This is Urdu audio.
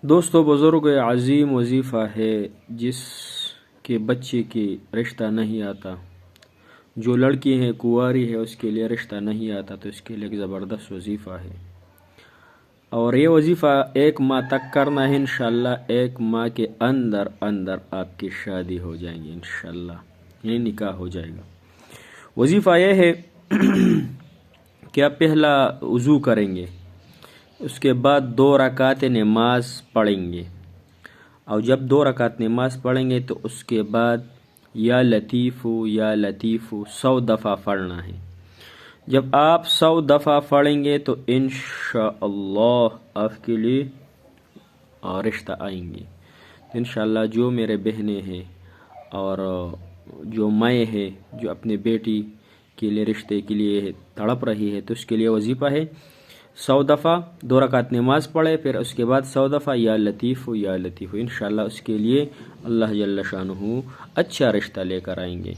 دوستو بزرگ عظیم وظیفہ ہے جس کے بچے کی رشتہ نہیں آتا، جو لڑکی ہے کنواری ہے اس کے لیے رشتہ نہیں آتا تو اس کے لیے ایک زبردست وظیفہ ہے، اور یہ وظیفہ 1 ماہ تک کرنا ہے انشاءاللہ۔ 1 ماہ کے اندر اندر آپ کی شادی ہو جائیں گی انشاءاللہ، یعنی نکاح ہو جائے گا۔ وظیفہ یہ ہے کہ آپ پہلا وضو کریں گے، اس کے بعد 2 رکعت نماز پڑھیں گے، اور جب 2 رکعت نماز پڑھیں گے تو اس کے بعد یا لطیف یا لطیف 100 دفعہ پڑھنا ہے۔ جب آپ 100 دفعہ پڑھیں گے تو انشاءاللہ آپ کے لیے رشتہ آئیں گے۔ انشاءاللہ جو میرے بہنیں ہیں اور جو مائیں ہیں جو اپنے بیٹی کے لیے رشتے کے لیے تڑپ رہی ہے تو اس کے لیے وظیفہ ہے 100 دفعہ 2 رکعت نماز پڑھے، پھر اس کے بعد 100 دفعہ یا لطیف یا لطیف، انشاءاللہ اس کے لیے اللہ جل شانہ اچھا رشتہ لے کر آئیں گے۔